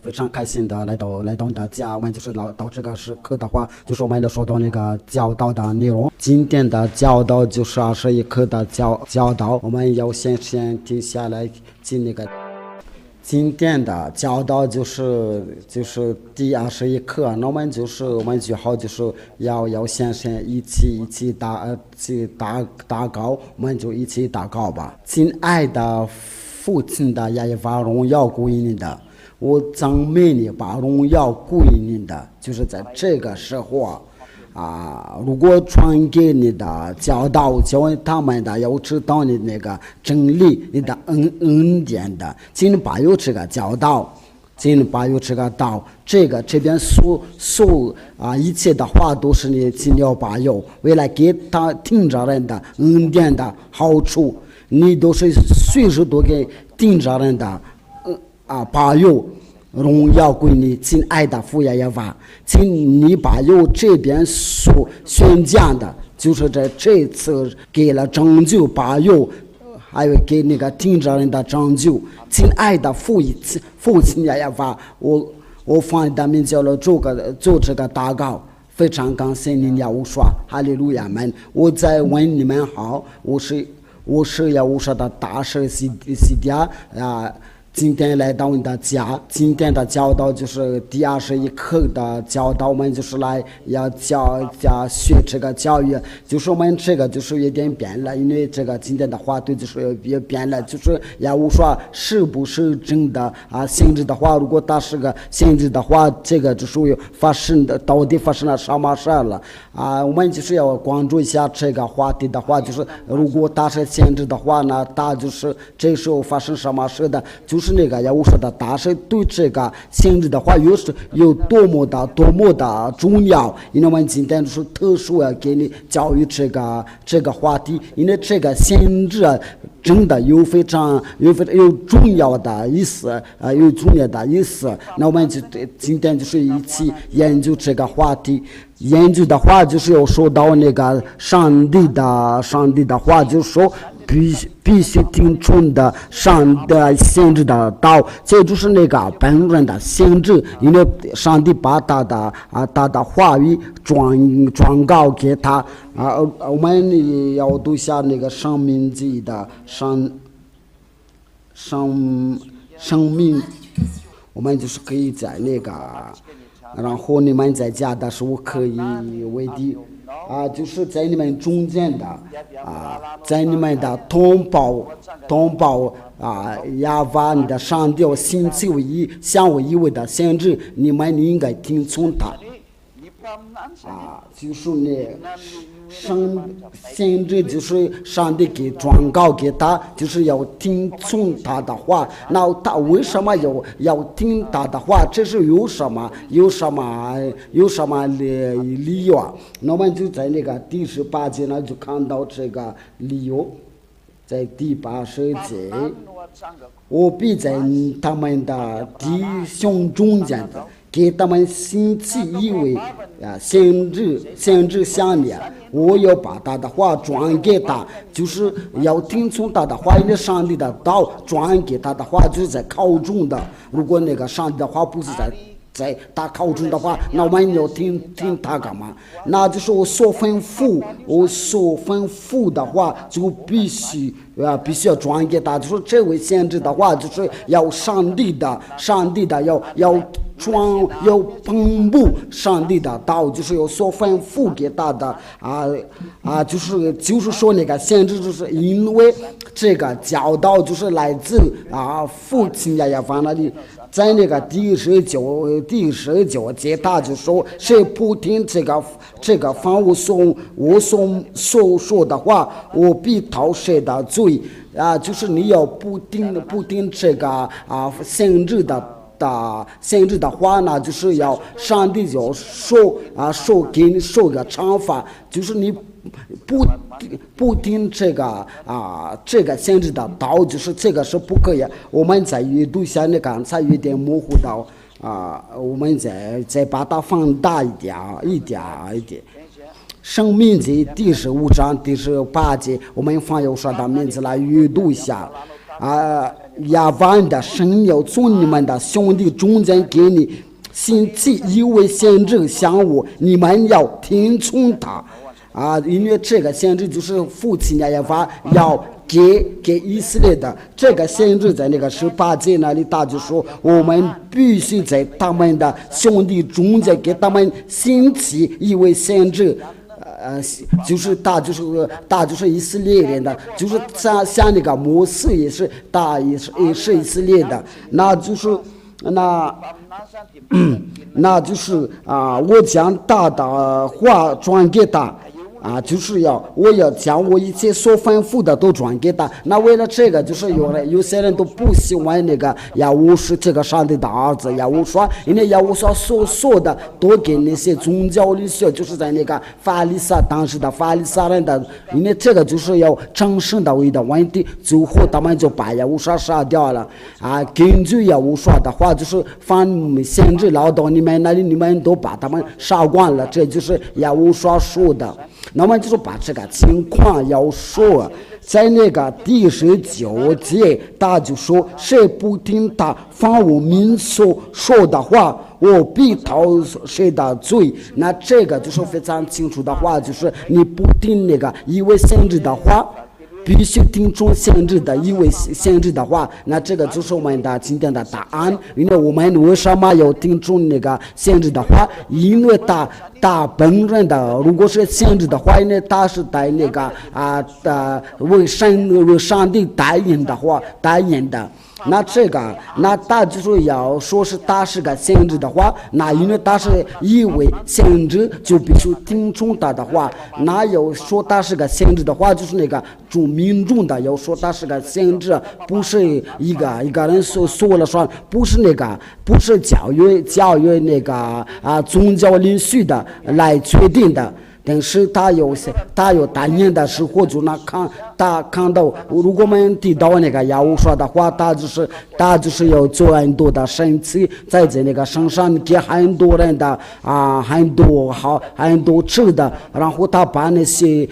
非常开心的来到你的家，我们就是到这个时刻的话，就是我们要说到那个教导的内容。今天的教导就是21课的教导，我们要先停下来进那个。今天的教导就是第21课，那我们最好就是要先一起祷告，我们就一起祷告吧。亲爱的父亲的耶和华，荣耀归你的。我赞美你，把荣耀归你的，就是在这个时候如果传给你的教导，教他们的要知道你那个真理，你的恩典的，请把有这个教导，请把有这个道，这边一切的话都是你尽要把有，为了给他听着人的恩典的好处，你都是随时都给听着人的。把有荣耀归你，亲爱的父耶和华，请你把有这边所宣讲的，就是在这次给了拯救，把有还有给那个听着人的拯救，亲爱的父亲耶和华，我放你的名叫了做这个祷告，非常感谢你呀，无说哈利路亚们，我在问你们好，我是要无说的大神西迪今天来到你的家，今天的教导就是第21课的教导，我们就是来要学这个教育，就是我们这个就是有点变了，因为这个今天的话对就是也变了，就是也无说是不是真的性质的话，如果它是个性质的话，这个就属于发生的到底发生了什么事了我们就是要关注一下这个话题的话，就是如果它是性质的话呢，它就是这时候发生什么事的，就是那个要我说的大神对这个性质的话有多么的重要，因为我们今天就是特殊要给你教育这个话题，因为这个性质真的有非常重要的意思有重要的意思，那我们就今天就是一起研究这个话题。研究的话就是要说到那个上帝的话，就是说必须听从的上帝限制的道，这就是那个本人的限制，因为上帝把他的话语转告给他我们要读下那个申命记的生命，我们就是可以在那个。然后你们在家的时候可以为的就是在你们中间的在你们的同胞亚巴你的上帝星期相为一位的限制，你应该听从他就是限制就是上帝给转告给他，就是要听从他的话。那他为什么要听他的话？这是有什么理由那我们就在那个第18节呢，就看到这个理由，在第80节，我必在他们的弟兄中间的。给他们星期一为限制下面，我要把他的话转给他，就是要听从他的话，因为上帝的道转给他的话就是在靠中的，如果那个上帝的话不是在他靠中的话，那我们要听他干嘛？那就是我所吩咐的话就必须要转给他，就是这位限制的话就是要上帝的要颁布上帝的道，就是有所吩咐给他的就是说那个限制，就是因为这个教导就是来自父亲呀反正你在那个第19节他就说，谁不听这个凡我所说的话，我必讨谁的罪就是你要不听这个限制的话呢，就是要上帝就给你受个惩罚，就是你不听这个限制的道，就是这个是不可以。我们在阅读下那刚才有点模糊到我们再把它放大一点。生命记第15章第18节，我们放有说的名字来阅读一下亚万的神要从你们的兄弟中间给你兴起一位先知像我，你们要听从他因为这个先知就是父亲亚法要给以色列的。这个先知在那个18节那里，他就说我们必须在他们的兄弟中间给他们兴起一位先知。就是他就是以色列人的，就是像那个摩西也是也是以色列的，那就是那就是我将他的话转给他。就是我要将我一切所吩咐的都转给他。那为了这个，就是有些人都不喜欢那个亚乌是这个上帝的儿子亚乌刷，因为亚乌刷所说的都给那些宗教领袖，就是在那个当时的法利赛人的，因为这个就是要正神的为的问题，最后他们就把亚乌刷杀掉了。根据亚乌刷的话，就是凡先知来到你们那里，你们都把他们杀光了，这就是亚乌刷说的。那么就是把这个情况要说，在那个第19节，他就说谁不听他凡我民所说的话，我必讨谁的罪。那这个就是非常清楚的话，就是你不听那个一位先知的话，必须听从先知的一位先知的话，那这个就是我们的今天的答案。因为我们为什么要听从那个先知的话？因为他本人的，如果是先知的话，因为他是在那个为上帝代言的。那这个，那他就是要说是他是个先知的话，那因为他是一位先知，就必须听从他的话。那要说他是个先知的话，就是那个主民众的要说他是个先知，不是一个人说了算，不是教育那个宗教领袖的来决定的。但是他有答应的时候，就看到，如果我们提到那个亚乌刷的话，他就是要做很多的神奇，在那个身上给很多人的很多吃的，然后他把那些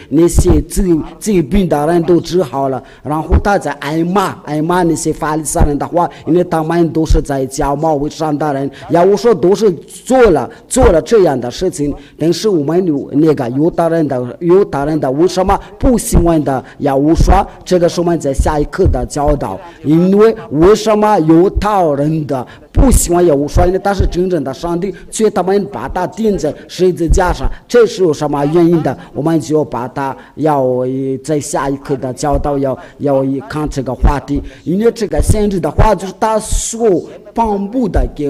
疾病的人都治好了，然后他在挨骂那些法利赛人的话，因为他们都是在假冒伪善的人，亚乌刷都是做了这样的事情，但是我们那个犹大人的为什么不喜欢的亚乌刷？这个是我们在下一课的教导。因为为什么犹大人的不喜欢亚乌刷？因为他是真正的上帝，所以他们把他钉在十字架上，这是有什么原因的？我们就把它要在下一课的教导要看这个话题。因为这个先知的话，就是他所颁布的给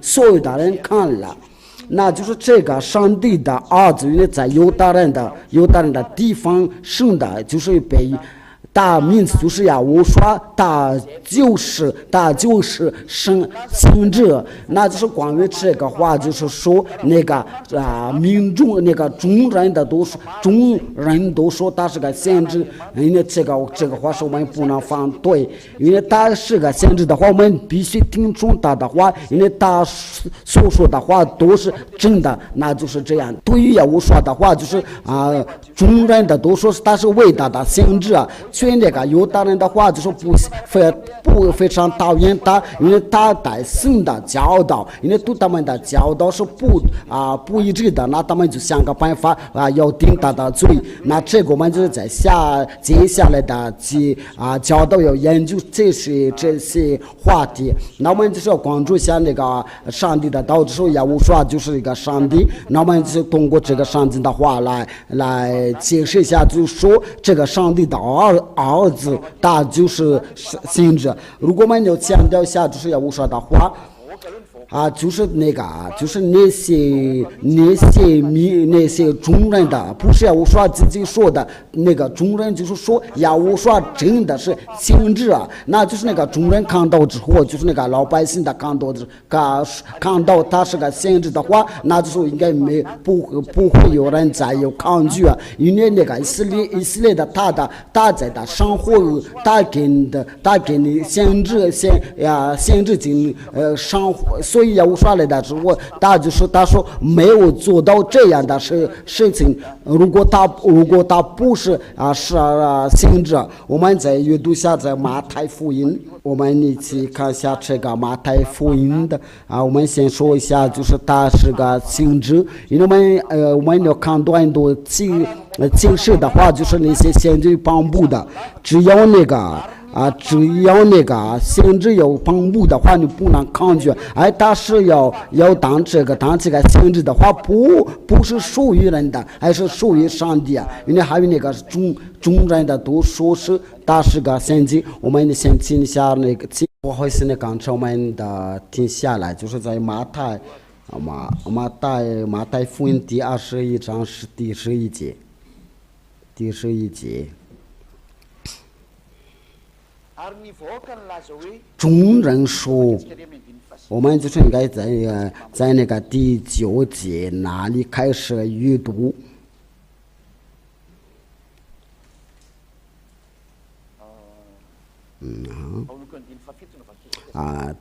所有的人看了。那就是这个上帝的儿子，因为在犹大人的地方生的，就是被大名字就是亚乌刷，他就是先知。那就是关于这个话，就是说那个民众那个众人都说他是个先知，因为这个话是我们不能反对，因为他是个先知的话，我们必须听从他的话，因为他所说的话都是真的，那就是这样。对于亚乌刷的话，就是众人的都说他是伟大的先知所以那个犹大人的话就是不非常讨厌他，因为他带神的教导，因为对他们的教导是不一致的，那他们就想个办法要定他的罪。那这个我们就是在接下来的教导要研究这些话题。那我们就是要关注一下那个上帝的道，之后亚乌刷就是一个上帝，那我们就通过这个上帝的话来解释一下，就是说这个上帝的儿子他就是先知。如果我们要强调一下，就是亚乌刷的话就是那些众人的，不是亚乌刷自己说的，那个众人就是说亚乌刷真的是先知那就是那个众人看到之后，就是那个老百姓的看到他是个先知的话，那就是应该不会有人再有抗拒因为那个以色列的他在他生活，他给你先知进生活，所所以要说来的是我，他说没有做到这样的事情。如果他不是行者，我们再阅读下在马太福音，我们一起看一下这个马太福音的我们先说一下，就是他是个行者，因为我们要看到很多经史的话，就是那些先知颁布的，只要那个先知有颁布的话，你不能抗拒。而他是要当这个先知的话，不是属于人的，还是属于上帝啊。因为还有那个众人的都说是他是个先知。我们先听一下那个，不好意思，那刚才我们的停下来，就是在马太福音第21章是第11节，众人说，我们就是应该在那个第9节那里开始阅读。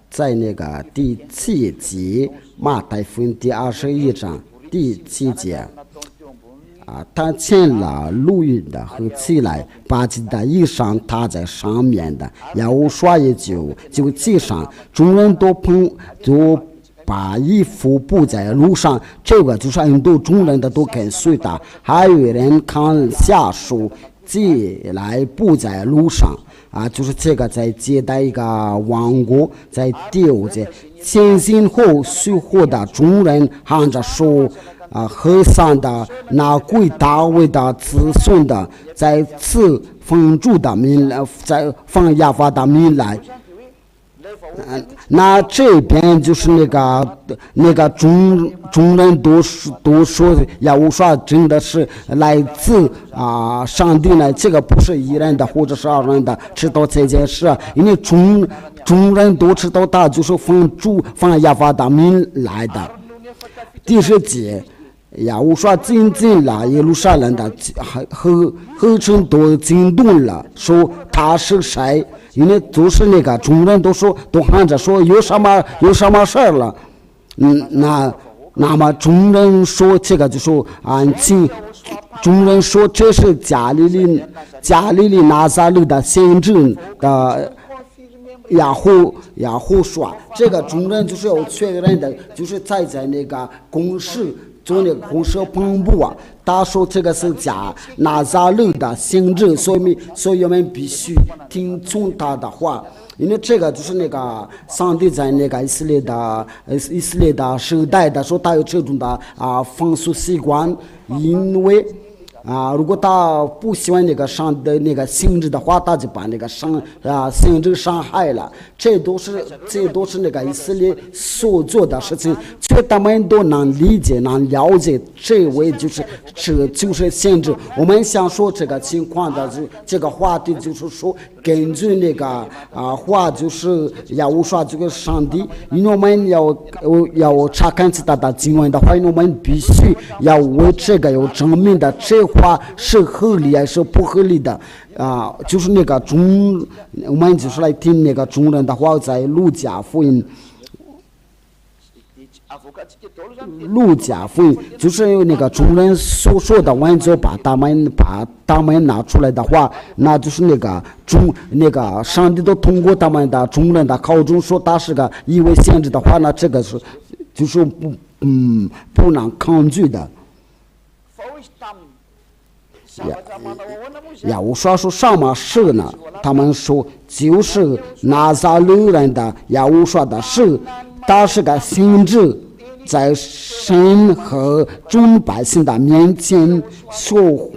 在那个第7节，马太福音第21章第7节。他牵了路云的和起来，把自己的衣裳踏在上面的，要刷也就系上，众人都把衣服布在路上。这个就是很多众人的都跟随他，还有人扛下树系来布在路上。就是这个在接待一个王国，在第5节，前行后随后的众人喊着说。和尚的那归大卫的子孙的，在此奉主的名来，在奉亚法的名来。那这边就是那个众人都说亚乌刷真的是来自上帝呢，这个不是一人的或者是二人的知道这件事，因为众人都知道他就是奉亚法的名来的。第10节。亚乌刷进了耶路撒冷的合成都惊动了，说他是谁？因为就是那个众人都喊着说有什么事儿了。那么众人说这个就说众人说这是加利利拿撒勒的先知的亚胡刷。这个众人就是要确认的，就是在那个公示。做那个公社颁布他说这个是假拿撒勒的先知，所以我们必须听从他的话，因为这个就是那个上帝在那个以色列的时代的时候，他有这种的风俗习惯，因为如果他不喜欢那个上的那个性质的话，他就把那个性质伤害了。这都是那个以色列所做的事情，却他们都能理解能了解，这就是限制。我们想说这个情况的这个话题，就是说根据那个话，就是亚乌刷这个上帝，因为我们要查看其他的经文的话，因为我们必须要为这个有证明的，这话是合理还是不合理的就是那个我们就是来听那个众人的话，在路加福音就是有那个众人所说的，我们就把他们拿出来的话，那就是那个上帝都通过他们的众人的口中说他是个一位先知的话，那这个是就是不能抗拒的。亚乌刷说什么事呢？他们说就是拿撒勒人的亚乌刷的事，他是个先知，在神和众百姓的面前说，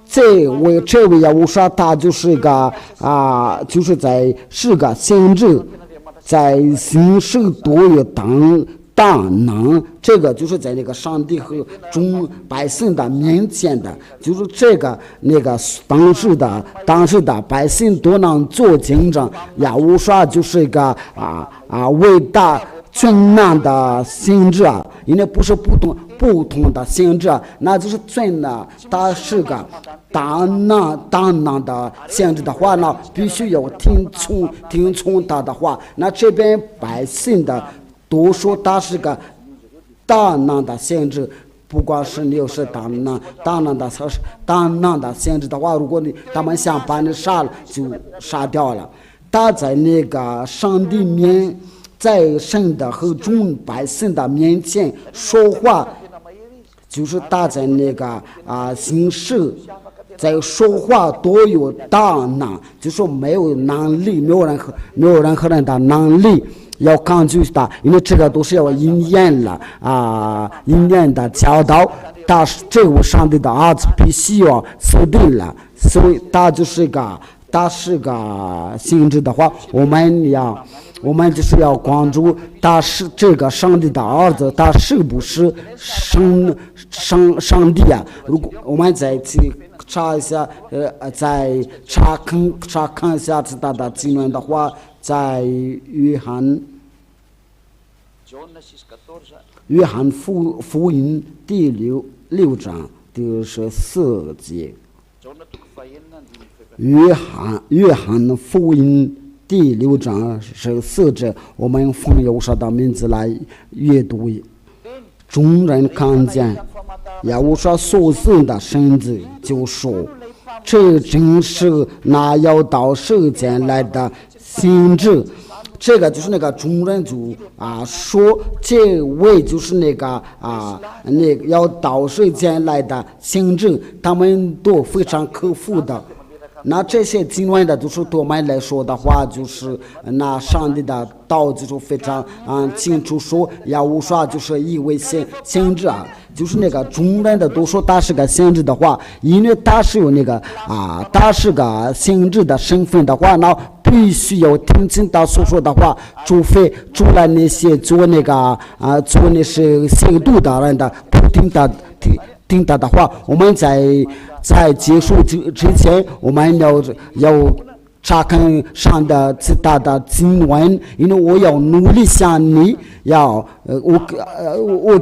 这位亚乌刷他就是个就是是个先知，在行事多有大能，这个就是在那个上帝和众百姓的面前的，就是这个当时的百姓都能做见证。亚乌刷就是一个伟大全能的先知因为不是不同的先知那就是全能，他是个大能的先知的话呢，必须要听从他的话。那这边百姓的都说他是个大能的先知。不光是你是大能的先知的话，如果他们想把你杀了，就杀掉了。他在那个上帝面，在神的和众百姓的面前说话，就是他在那个行事，在说话都有大能，就说没有能力，没有任何人的能力。要抗拒他，因为这个都是要应验了应验的教导。他是这位上帝的儿子，必须要死定了，所以他是个先知的话，我们就是要关注他是这个上帝的儿子，他是不是上帝啊？如果我们再去查一下，再查看一下他的经文的话，在约翰福音第六章第14节。约翰福音第6章14节，我们奉耶和华的名字来阅读。众人看见耶和华所生的身子，就说：“这真是那要到世间来的先知。”这个就是那个众人就说这位就是那个要到世间来的先知，他们都非常克服的。那这些经文的就是对我们来说的话，就是那上帝的道就是非常清楚说，耶和华就是一位先知啊，就是那个众人的都说他是个先知的话，因为他是有那个他是个先知的身份的话，那必须要听清他所说的话，除了那些做那些邪毒的人的不听他的话，我们在结束之前，我们要查看上的其他的经文，因为我要努力向你我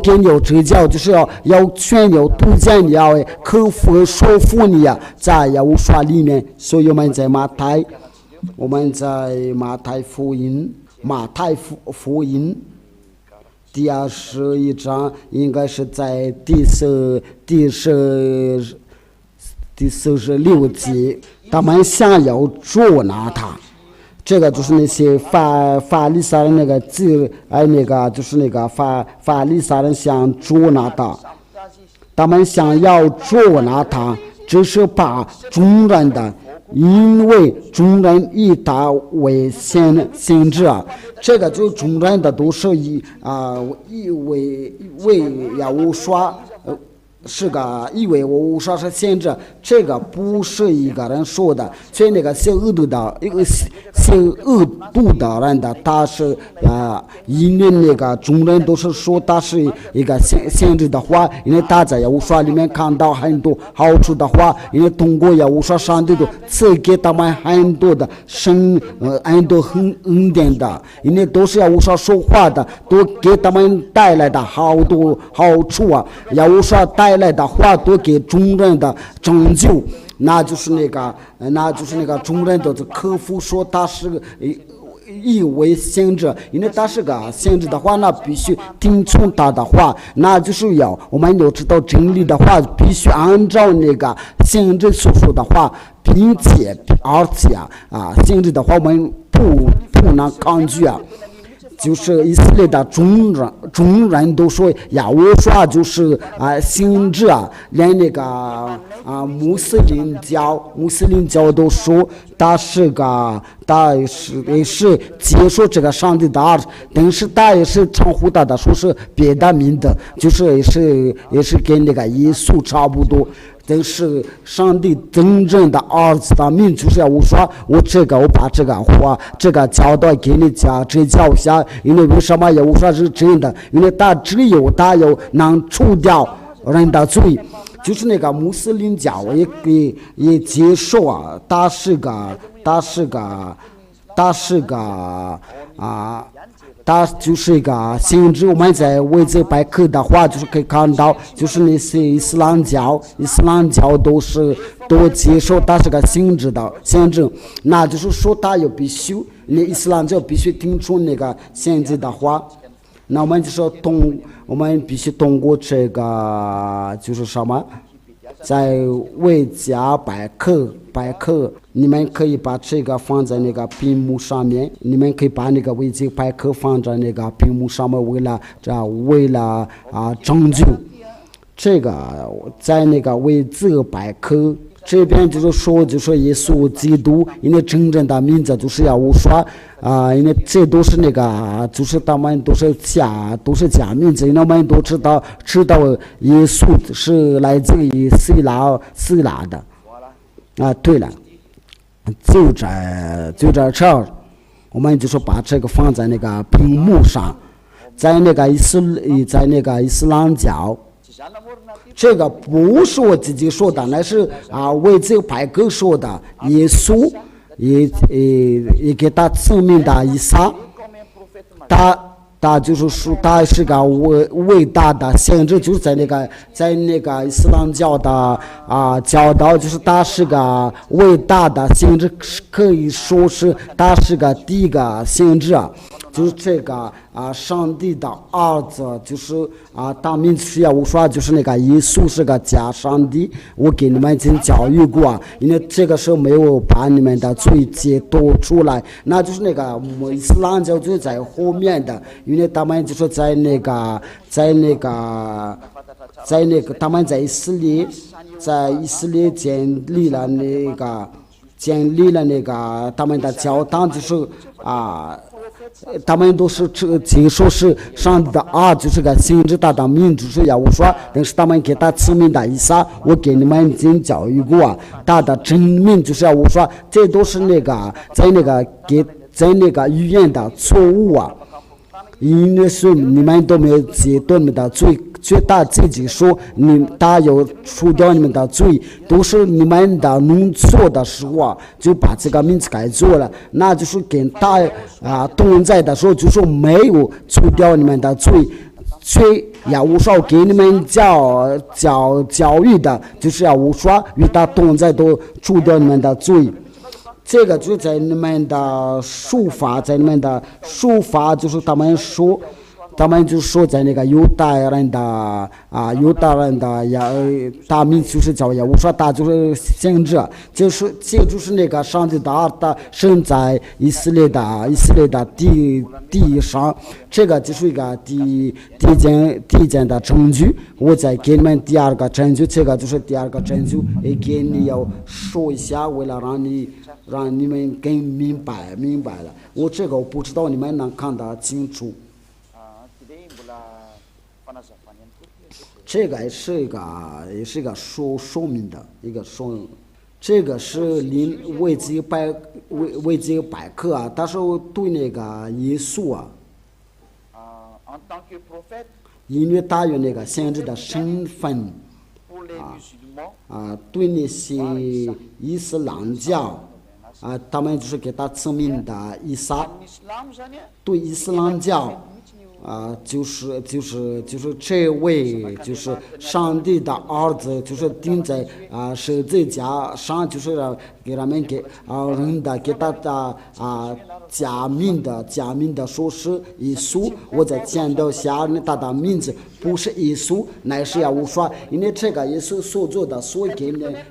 给你有指教，就是要劝你推荐你，要克服说服你在耶和华里面。所以我们在马太福音第21章，应该是在第46节，他们想要捉拿他。这个就是那些法利赛人那个就是那个法利赛人想捉拿他，他们想要捉拿他，只是把众人的，因为众人以他为先知啊，这个就众人的都是以为耶和华是个以为我说是先知，这个不是一个人说的，所以那个邪恶的人的，他是因为那个众人都是说他是一个先知的话，因为他在耶和华里面看到很多好处的话，因为通过耶和华上帝都赐给他们很多的很多恩典的，因为都是耶和华说话的，都给他们带来的好多好处啊，耶和华带来的话都给众人的拯救，那就是那个众人都克服说他是一位先知，因为他是个先知的话，那必须听从他的话，那就是我们要知道真理的话，必须按照那个先知所说的话，并且而且先知的话我们不能抗拒啊。就是以色列的众人都说耶和华就是先知啊，连那个穆斯林教都说他也是接受这个上帝的儿子，但是他也是称呼他的说是别的名的，就是也是跟那个耶稣差不多。但是上帝真正的儿子的名就是我说我把这个话这个教导给你指教一下，因为为什么我说是真的？因为只有他能除掉人的罪，就是那个穆斯林教也接受啊，他是就是一个先知。我们在维基百科的话，就是可以看到，就是那些伊斯兰教都接受他是个先知，那就是说他必须，那伊斯兰教必须听从那个先知的话。那我们就说我们必须通过这个就是什么，在维加百科，你们可以把这个放在那个屏幕上面，你们可以把那个维基百科放在那个屏幕上面，为了拯救这个，在那个维基百科这边就是说耶稣基督，因为真正的名字就是要无说因为这都是那个就是他们都是假名字，因为我们都知道耶稣是来自于希腊的对了，就在这儿，我们就是把这个放在那个屏幕上，在那个伊斯兰教。这个不是我自己说的，那是维基百科说的。耶稣也给他证明的以撒，他就是说他是个伟大的先知，就是在那个伊斯兰教的教导，就是他是个伟大的先知，可以说是他是个第一个先知就是这个上帝的儿子，就是他名字是要我说，就是那个耶稣是个假上帝，我给你们已经教育过，因为这个时候没有把你们的罪解脱出来，那就是那个伊斯兰教就在后面的，因为他们就是在那个他们在以色列建立了那个他们的教堂，就是他们都是接受是上帝的就是个先知，他的名字是要我说，但是他们给他赐名的以撒，我给你们已经教育过他的真名就是要我说，这都是那个在那个语言的错误因为是你们都没有解脱你们的罪，就他自己说他有除掉你们的罪，都是你们的弄错的时候就把这个名字改错了，那就是跟他同在的时候就说没有除掉你们的罪，所以要无说给你们教育的，就是要无说与他同在都除掉你们的罪。这个就在你们的书法，就是他们就说在那个犹大人的大名就是叫耶和华，他就是先知，这就是那个上帝的生在以色列的地上，这个就是一个第一件的证据。我再给你们第二个证据，这个就是第二个证据，也给你要说一下，为了让你们更明白了。我这个我不知道你们能看得清楚。这个也是一个说明的一个说明。这个是维基百科但是对那个耶稣因为他有那个先知的身份对那些伊斯兰教他们就是给他赐名的以撒，对伊斯兰教就是这位就是上帝的儿子，就是钉在十字架上，就是给他们给他的假名的说是耶稣。我在强调下他的名字不是耶稣，乃是要我说，因为这个耶稣所做的，所以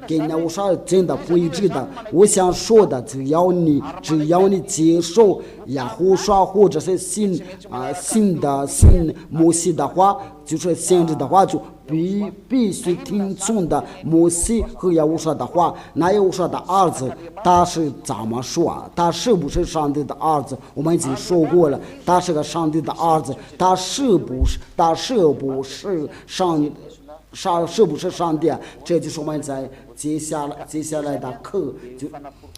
给你我说真的不一致的。我想说的，只要你接受耶和华或者是信摩西的话，就是先知的话，就必须听从的摩西和耶和华的话。那耶和华的儿子他是怎么说他是不是上帝的儿子？我们已经说过了，他是个上帝的儿子，他是不是上帝这就是我们在接下来的课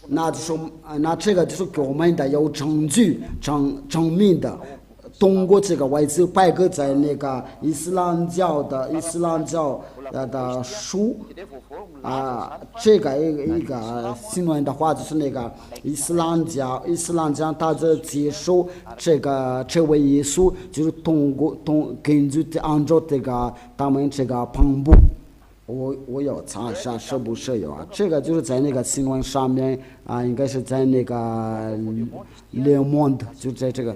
那这个就是给我们的有证据证明的。通过这个维基百科在那个伊斯兰教的书这个一个新闻的话，就是那个伊斯兰教他在接受这位耶稣，就是根据按照这个他们这个颁布。我要查一下是不是有这个就是在那个新闻上面应该是在那个Le Monde，就在这个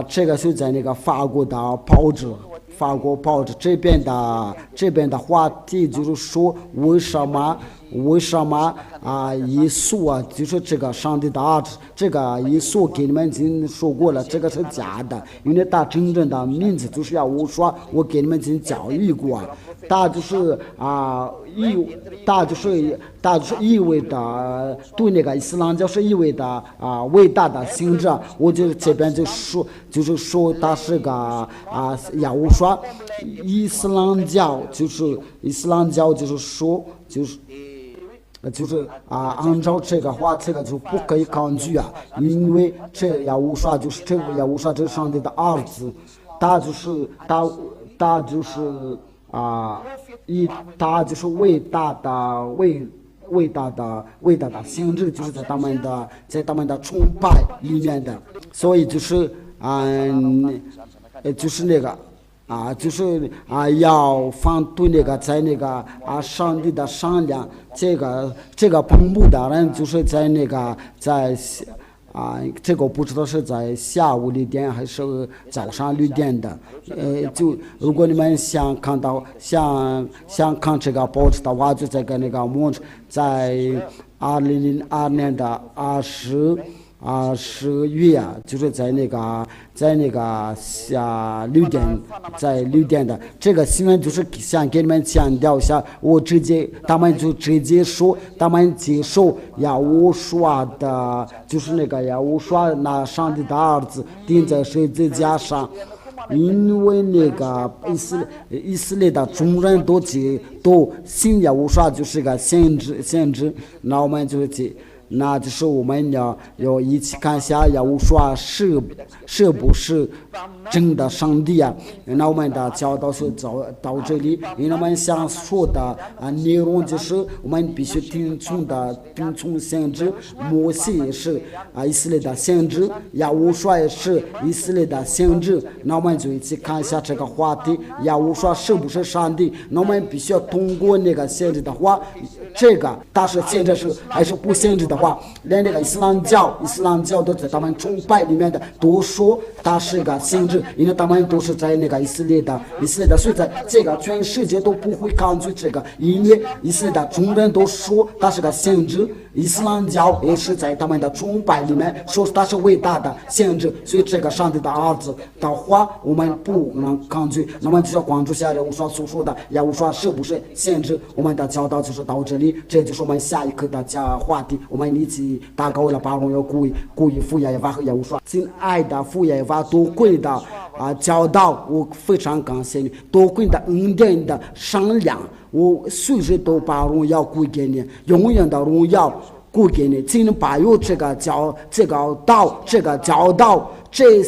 这个是在那个法国的报纸。法国报纸这边的话题就是说，为什么耶稣就是这个上帝的儿子，这个耶稣给你们已经说过了，这个是假的，因为他真正的名字就是要我说，我给你们已经教育过，他就是意味着对那个伊斯兰教是意味着伟大的行者，我就这边就是说他是个要我说伊斯兰教就是说按照这个话，这个就不可以抗拒因为这亚乌沙就是这个亚乌沙这是上帝的儿子，他就是他就是伟大的性质，就是在他们的崇拜里面的，所以就是就是那个就是要反对那个在那个上帝的善良，这个澎湖的人就是在那个这个不知道是在下午6点还是早上6点的，就如果你们想看这个报纸的话，就在那个在2002年的10月就是在那个下6点的这个新闻，就是想给你们强调一下，他们就直接说他们接受亚乌刷的，就是那个亚乌刷拿上帝的儿子钉在十字架上，因为那个以色列的众人都信亚乌刷就是个先知，那我们就是我们要一起看一下亚乌刷是不是真的上帝那我们的教导是到这里，因为我们想说的内容就是我们必须听从先知，摩西是以色列的先知，亚乌刷也是以色列的先知，那我们就一起看一下这个话题，亚乌刷是不是上帝？那我们必须要通过那个先知的话，这个他是先知还是不先知的话，连那个伊斯兰教都在他们崇拜里面的都说他是一个先知，因为他们都是在那个以色列的，所以在这个全世界都不会抗拒这个，因为以色列的众人都说他是个先知，伊斯兰教也是在他们的崇拜里面说他是伟大的先知，所以这个上帝的儿子的话我们不能抗拒，那么就要关注下亚乌刷所说的亚乌刷是不是先知。我们的教导就是到这里，这就是我们下一课的话题，我们一起祷告了，把荣耀归于父亚耶和华和亚乌刷。亲爱的父亚耶和华，多贵的教导，我非常感谢你，多贵的恩典的善良，我随时都把荣耀归给你，永远的荣耀归给你，请你把有这个教导，这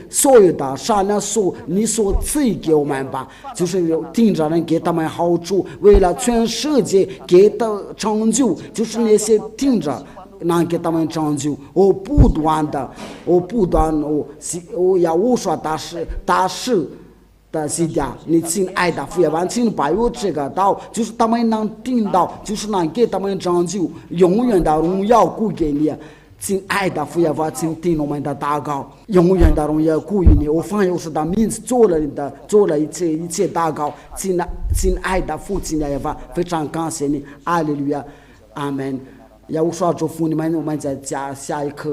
所有的善良你所赐给我们吧，就是听着人给他们好处，为了全世界给的成就，就是那些听着能给他们成就，我不断我要我说大事的西家，你亲爱的父亲，请把有这个道，就是他们能听到，就是能给他们成就，永远的荣耀归给你。亲爱的父亲，请听我们的祷告，永远的荣耀归于你。我奉耶稣的名字做了一切祷告，亲爱的父亲耶和华，非常感谢你，哈利路亚，阿门。要我说祝福你们，我们在下一课